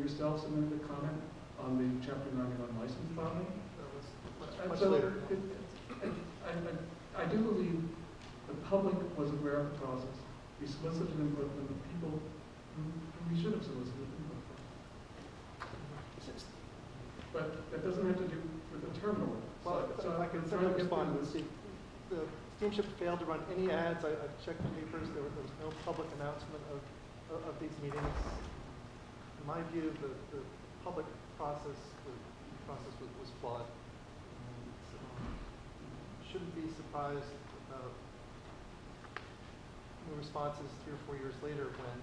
yourself submitted a comment on the Chapter 91 license filing. That was much So later. I do believe the public was aware of the process. We solicited input from the people who we should have solicited input from. But that doesn't have to do with the terminal. Well, so if I can trying to get respond, through this. the steamship failed to run any ads. I checked the papers. There was no public announcement of these meetings. In my view, the public process, was flawed. And, shouldn't be surprised about the responses 3 or 4 years later when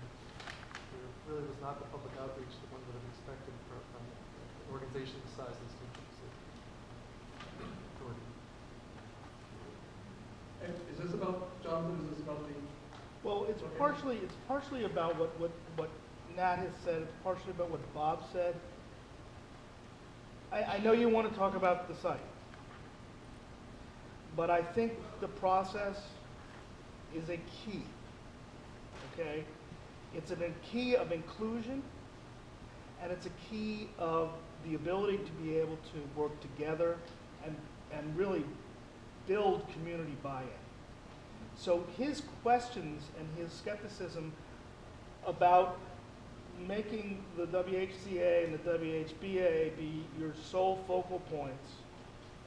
there really was not the public outreach that one would have expected from an organization the size of the steamship authority. And is this about, Jonathan, is this about the... Well, it's partially about what Nat has said, it's partially about what Bob said. I know you want to talk about the site, but I think the process is a key, okay? It's a key of inclusion, and it's a key of the ability to be able to work together and really build community buy-in. So his questions and his skepticism about making the WHCA and the WHBA be your sole focal points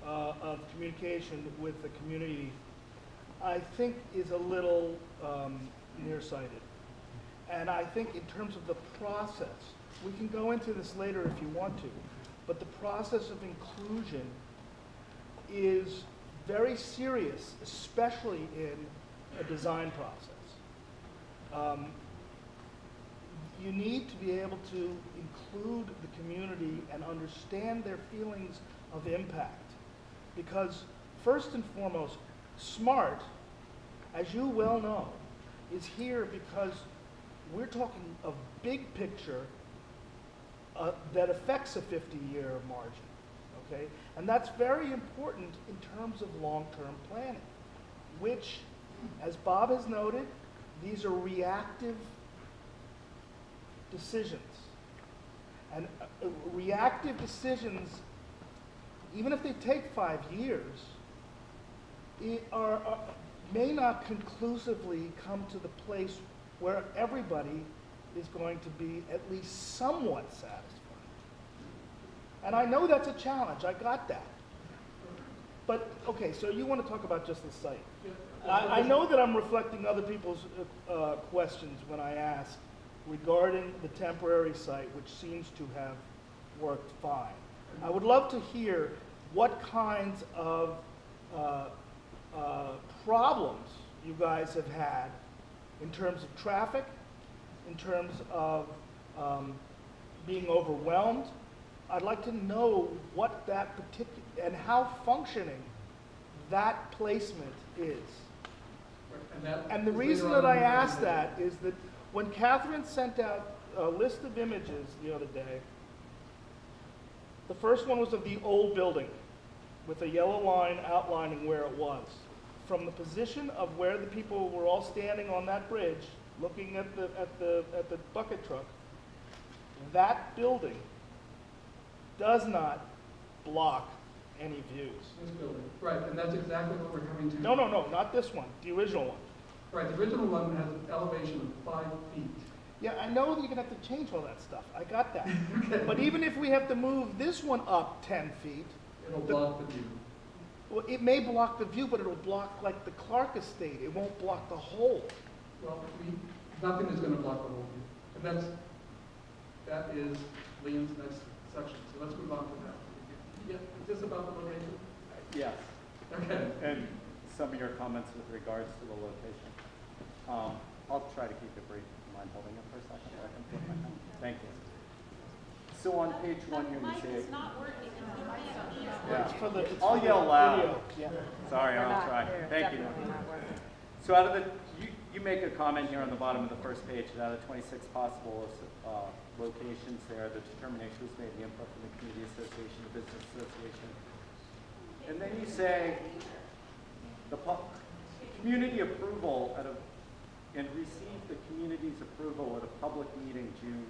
of communication with the community, I think is a little nearsighted. And I think in terms of the process, we can go into this later if you want to, but the process of inclusion is very serious, especially in a design process. You need to be able to include the community and understand their feelings of impact. Because first and foremost, SMART, as you well know, is here because we're talking of big picture that affects a 50-year margin, okay? And that's very important in terms of long-term planning, which, as Bob has noted, these are reactive decisions. And reactive decisions, even if they take 5 years, may not conclusively come to the place where everybody is going to be at least somewhat satisfied. And I know that's a challenge, I got that. But, okay, so you want to talk about just the site. I know that I'm reflecting other people's questions when I ask regarding the temporary site, which seems to have worked fine. I would love to hear what kinds of problems you guys have had in terms of traffic, in terms of being overwhelmed. I'd like to know what that particular, and how functioning that placement is. And the reason that I ask that is that when Catherine sent out a list of images the other day, the first one was of the old building with a yellow line outlining where it was. From the position of where the people were all standing on that bridge, looking at the bucket truck, that building does not block any views. This building, right, and that's exactly what we're coming to. No, not this one, the original one. Right, the original one has an elevation of 5 feet. Yeah, I know that you're gonna have to change all that stuff, I got that. Okay. But even if we have to move this one up 10 feet, It'll block the view. well, it may block the view, but it'll block like the Clark estate, it won't block the whole. Well, nothing is going to block the whole view. And that is Liam's next section. So let's move on to that. Yeah, is this about the location? Yes. Okay. And some of your comments with regards to the location. I'll try to keep it brief. Mind holding it for a second? So I can flip my pen? Thank you. So on page 1 here, you say... It's not working. Yeah. It's for the, I'll yell loud. video. Yeah. Sorry, I'll try. Thank you. So out of the, you make a comment here on the bottom of the first page that out of 26 possible locations there, the determination was made, the input from the community association, the business association. And then you say the community approval and received the community's approval at a public meeting June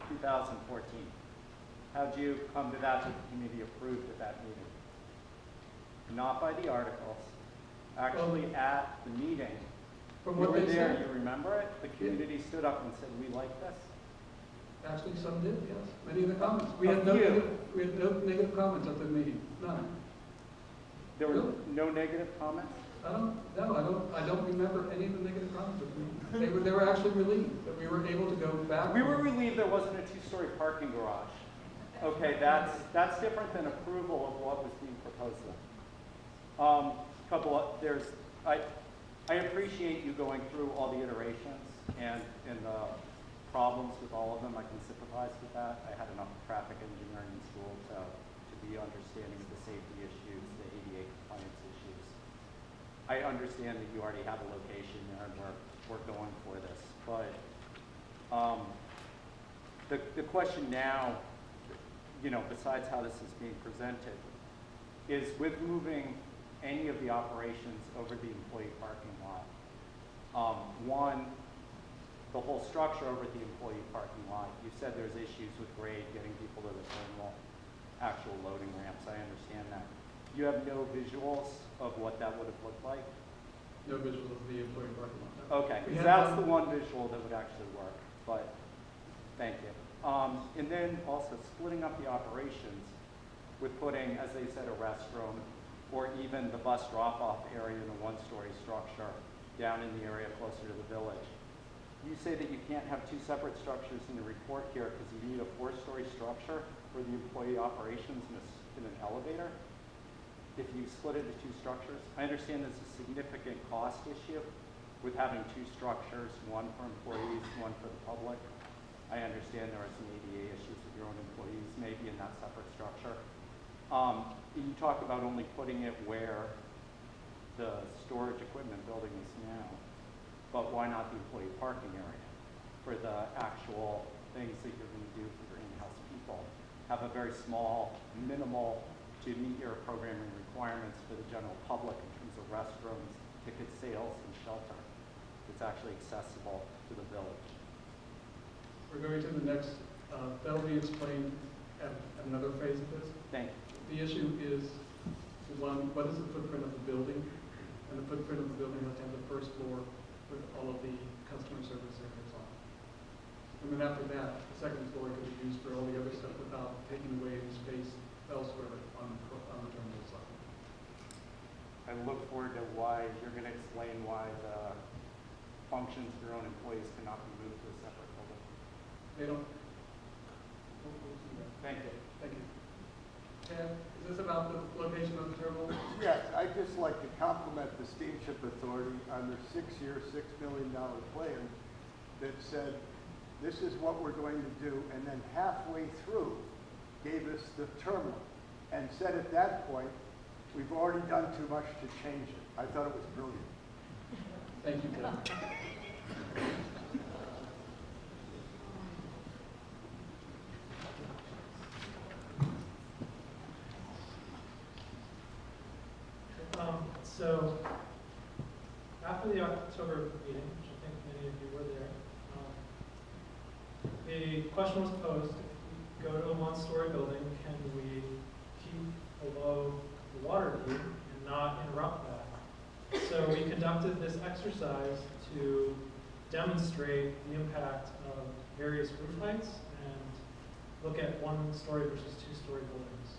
2014. How'd you come to that the committee approved at that meeting? Not by the articles, actually at the meeting. From You what were they there, said, you remember it? The community stood up and said, we like this. actually some did, yes. Many of the comments. We A had no few. negative comments at the meeting, none. There were Really? no negative comments? I don't remember any of the negative comments at the meeting. They were actually relieved that we were able to go back. We were relieved there wasn't a two-story parking garage. Okay, that's different than approval of what was being proposed then. I appreciate you going through all the iterations and the problems with all of them. I can sympathize with that. I had enough traffic engineering in school to be understanding of the safety issues, the ADA compliance issues. I understand that you already have a location there and we're going for this. But the question now, besides how this is being presented, is with moving any of the operations over the employee parking lot. One, the whole structure over the employee parking lot. You said there's issues with grade, getting people to the terminal, actual loading ramps. I understand that. You have no visuals of what that would have looked like? No visuals of the employee parking lot. No. Okay, We so had that's the one visual that would actually work, but thank you. And then also splitting up the operations with putting, as they said, a restroom or even the bus drop-off area in a one-story structure down in the area closer to the village. You say that you can't have two separate structures in the report here because you need a four-story structure for the employee operations in an elevator. If you split it into two structures, I understand there's a significant cost issue with having two structures, one for employees, one for the public. I understand there are some ADA issues with your own employees, maybe in that separate structure. You talk about only putting it where the storage equipment building is now, but why not the employee parking area for the actual things that you're going to do for your in-house people? Have a very small, minimal to meet your programming requirements for the general public in terms of restrooms, ticket sales, and shelter. It's actually accessible to the village. We're going to the next, that'll be explained at another phase of this. Thank you. The issue is, one, what is the footprint of the building? And the footprint of the building has to have the first floor with all of the customer service areas on. And then after that, the second floor could be used for all the other stuff without taking away the space elsewhere on the terminal side. I look forward to why you're going to explain why the functions for your own employees cannot be moved to a separate building. They don't. We'll see that. Thank you. Thank you. Ted, is this about the location of the terminal? Yes, I'd just like to compliment the Steamship Authority on their 6-year, $6 million plan that said, this is what we're going to do, and then halfway through gave us the terminal and said at that point, we've already done too much to change it. I thought it was brilliant. Thank you, Ted. So after the October meeting, which I think many of you were there, the question was posed, if we go to a one-story building, can we keep below the water view and not interrupt that? So we conducted this exercise to demonstrate the impact of various roof heights and look at one-story versus two-story buildings.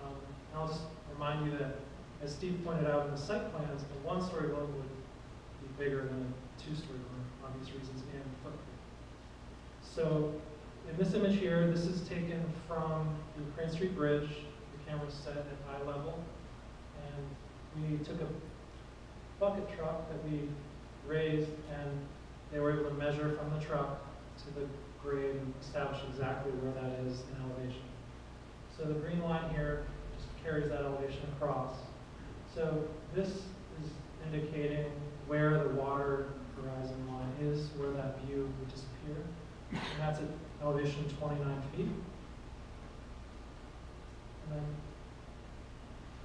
And I'll just remind you that, as Steve pointed out in the site plans, a one-story building would be bigger than a two-story building, obvious reasons, and footprint. So in this image here, this is taken from the Crane Street Bridge. The camera's set at eye level. And we took a bucket truck that we raised, and they were able to measure from the truck to the grade and establish exactly where that is in elevation. So the green line here just carries that elevation across. So this is indicating where the water horizon line is, where that view would disappear. And that's at elevation 29 feet. And then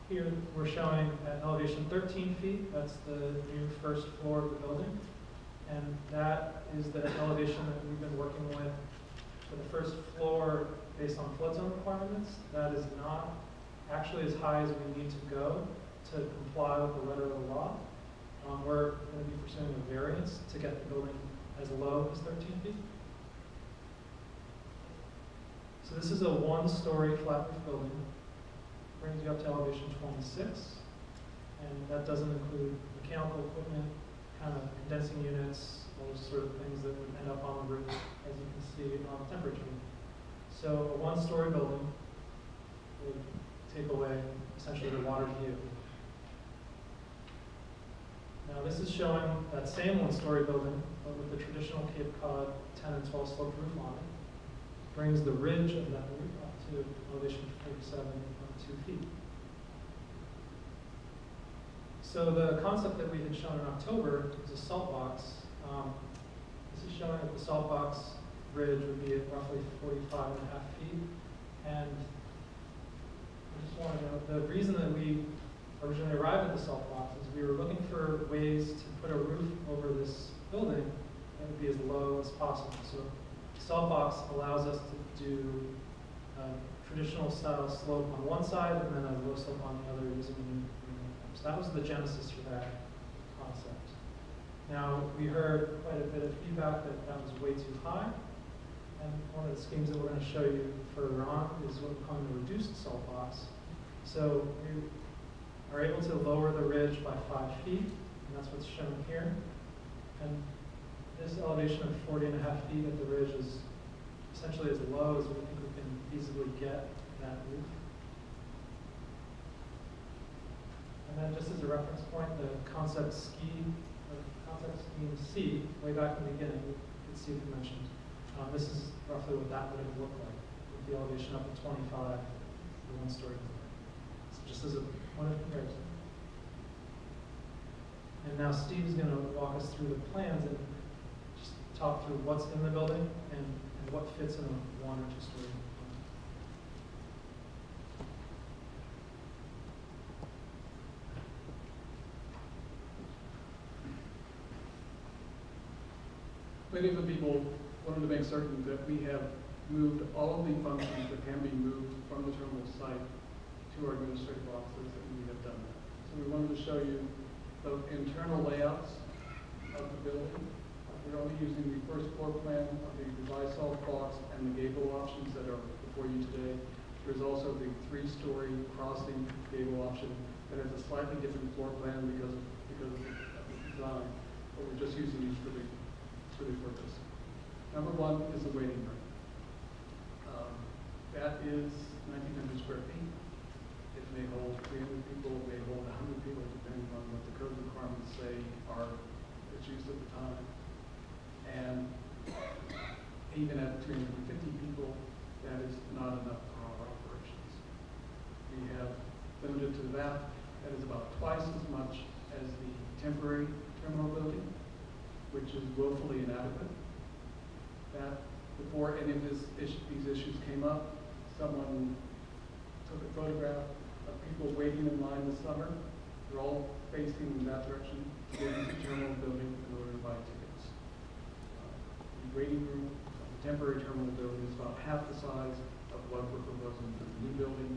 here we're showing at elevation 13 feet, that's the new first floor of the building. And that is the elevation that we've been working with for the first floor, based on flood zone requirements, that is not actually as high as we need to go to comply with the letter of the law. We're going to be pursuing a variance to get the building as low as 13 feet. So this is a one-story flat roof building. Brings you up to elevation 26, and that doesn't include mechanical equipment, kind of condensing units, all those sort of things that would end up on the roof, as you can see on the temperature. So a one-story building would take away essentially the water view. Now this is showing that same one-story building, but with the traditional Cape Cod 10 and 12 sloped roof on it. Brings the ridge of that roof up to elevation 47.2 feet. So the concept that we had shown in October is a salt box. This is showing that the salt box ridge would be at roughly 45.5 feet. And I just want to note, the reason that we originally arrived at the salt box is we were looking for ways to put a roof over this building that would be as low as possible. So the salt box allows us to do traditional style slope on one side and then a low slope on the other using the new. So that was the genesis for that concept. Now, we heard quite a bit of feedback that that was way too high. And one of the schemes that we're going to show you further on is what we call the reduced salt box. So we are able to lower the ridge by 5 feet, and that's what's shown here. And this elevation of 40.5 feet at the ridge is essentially as low as we think we can feasibly get that roof. And then just as a reference point, the concept scheme C, way back in the beginning, you could see it mentioned. This is roughly what that would have looked like, with the elevation up to 25 for the one-story building. So just as a point of comparison. And now Steve's going to walk us through the plans and just talk through what's in the building and what fits in a one or two-story building. Many of the people wanted to make certain that we have moved all of the functions that can be moved from the terminal site to our administrative offices, and we have done that. So we wanted to show you the internal layouts of the building. We're only using the first floor plan of the revised salt box and the gable options that are before you today. There's also the three-story crossing gable option that has a slightly different floor plan because of the design, but we're just using these for the purpose. Number one is the waiting room. That is 1,900 square feet. It may hold 300 people, it may hold 100 people, depending on what the code requirements say are its use at the time. And even at 350 people, that is not enough for our operations. We have limited to that. That is about twice as much as the temporary terminal building, which is woefully inadequate. That before any of these issues came up, someone took a photograph of people waiting in line this summer. They're all facing in that direction to get into the terminal building in order to buy tickets. The waiting room of the temporary terminal building is about half the size of what we're proposing for the new building.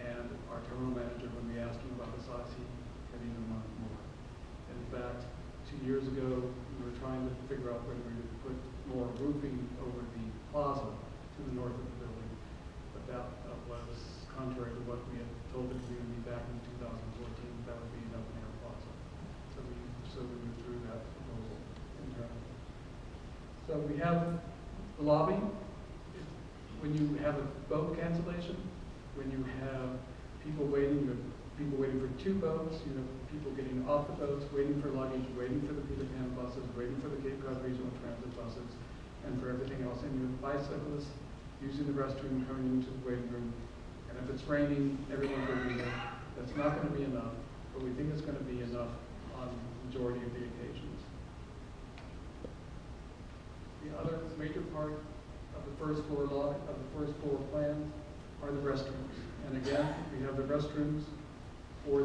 And our terminal manager, when we asked him about the size, he had even wanted more. In fact, 2 years ago, we were trying to figure out whether we would put more roofing over the plaza to the north of the building. But that was contrary to what we had told the community back in 2014, that would be an open air plaza. So we withdrew that proposal internally. So we have the lobby. When you have a boat cancellation, when you have people waiting, you have people waiting for 2 boats, you have people getting off the boats, waiting for luggage, waiting for the Peter Pan buses, waiting for the Cape Cod Regional Transit buses, and for everything else. And you have bicyclists using the restroom, coming into the waiting room. And if it's raining, everyone's going to be there. That's not going to be enough, but we think it's going to be enough on the majority of the occasions. The other major part of the first floor plans are the restrooms. And again, we have the restrooms for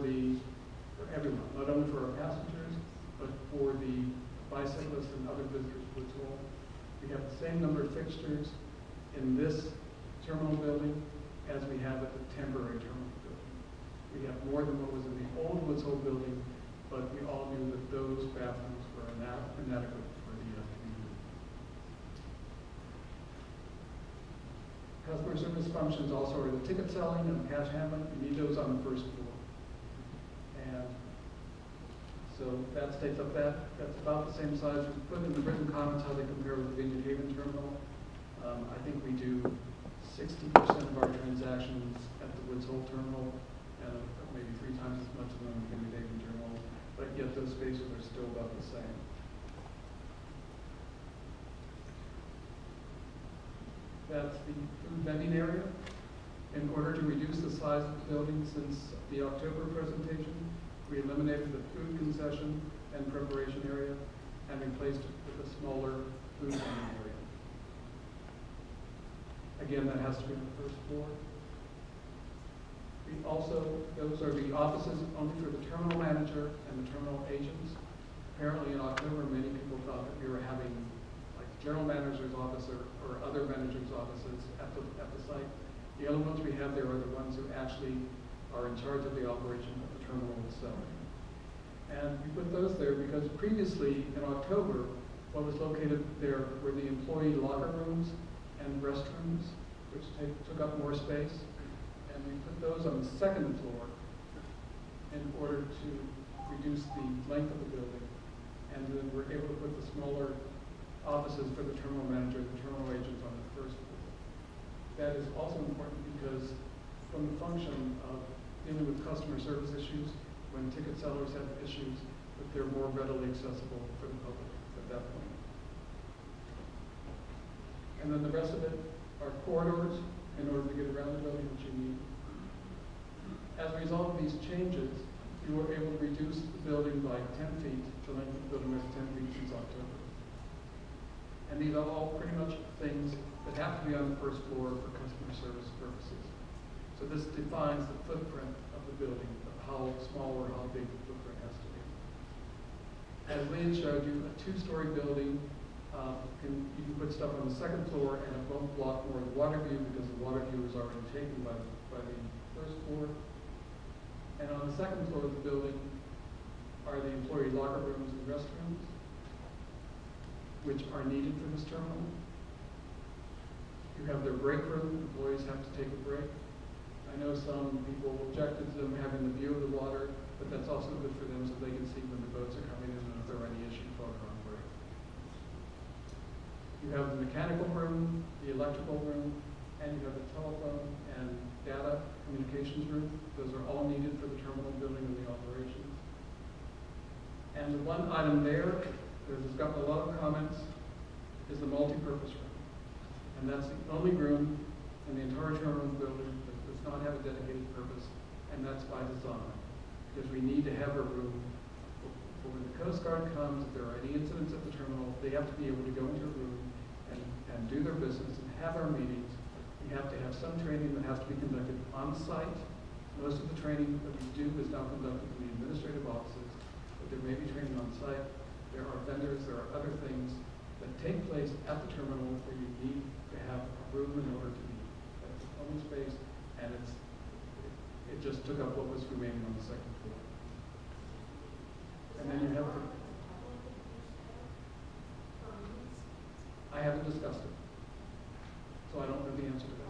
everyone, not only for our passengers, but for the bicyclists and other visitors to the tour. We have the same number of fixtures in this terminal building as we have at the temporary terminal building. We have more than what was in the old Woods Hole building, but we all knew that those bathrooms were inadequate for the community. Customer service functions also are the ticket selling and cash handling. You need those on the first floor. And so that takes up that's about the same size. We put in the written comments how they compare with the Vineyard Haven terminal. I think we do 60% of our transactions at the Woods Hole terminal, and maybe 3 times as much as on the Vineyard Haven terminal, but yet those spaces are still about the same. That's the food vending area. In order to reduce the size of the building since the October presentation, we eliminated the food concession and preparation area and replaced it with a smaller food vending area. Again, that has to be on the first floor. We also, those are the offices only for the terminal manager and the terminal agents. Apparently in October, many people thought that we were having like general manager's office or other managers' offices at the site. The other ones we have there are the ones who actually are in charge of the operation of the terminal itself. And we put those there because previously in October, what was located there were the employee locker rooms and restrooms, which took up more space. And we put those on the second floor in order to reduce the length of the building. And then we're able to put the smaller offices for the terminal manager and the terminal agents on the first floor. That is also important because from the function of dealing with customer service issues, when ticket sellers have issues, that they're more readily accessible for the public at that point. And then the rest of it are corridors in order to get around the building that you need. As a result of these changes, you were able to reduce the building by 10 feet. The length of the building was 10 feet since October. And these are all pretty much things that have to be on the first floor for customer service purposes. So this defines the footprint of the building, of how small or how big the footprint has to be. As Lee showed you, a 2-story building, you can put stuff on the second floor and it won't block more of the water view because the water view is already taken by the first floor. And on the second floor of the building are the employee locker rooms and restrooms, which are needed for this terminal. You have their break room. Employees have to take a break. I know some people objected to them having the view of the water, but that's also good for them so they can see when the boats are coming in and if there are any issues while they're on break. You have the mechanical room, the electrical room, and you have the telephone and data communications room. Those are all needed for the terminal building and the operations. And the one item there that has gotten a lot of comments is the multi-purpose room. And that's the only room in the entire terminal building that does not have a dedicated purpose, and that's by design. Because we need to have a room for when the Coast Guard comes, if there are any incidents at the terminal, they have to be able to go into a room and do their business and have our meetings. We have to have some training that has to be conducted on site. Most of the training that we do is now conducted in the administrative offices, but there may be training on site. There are vendors, there are other things that take place at the terminal where you need to have a room in order to meet. That's the only space, and it just took up what was remaining on the second floor. And then you have I haven't discussed it, so I don't know the answer to that.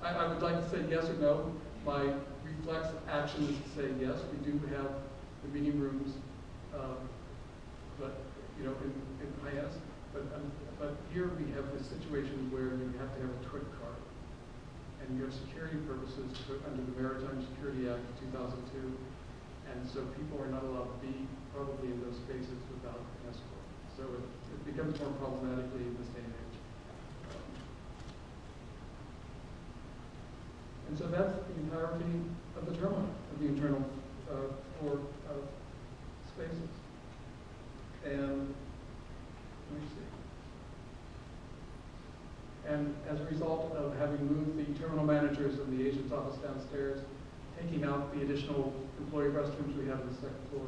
I would like to say yes or no. My reflex action is to say yes. We do have the meeting rooms, but in IS. But here we have this situation where you have to have a twin card, and you have security purposes under the Maritime Security Act of 2002, and so people are not allowed to be probably in those spaces without an escort. So it becomes more problematically in this day and age. And so that's the entirety of the terminal, of the internal floor spaces. And let me see. And as a result of having moved the terminal managers and the agent's office downstairs, taking out the additional employee restrooms we have on the second floor,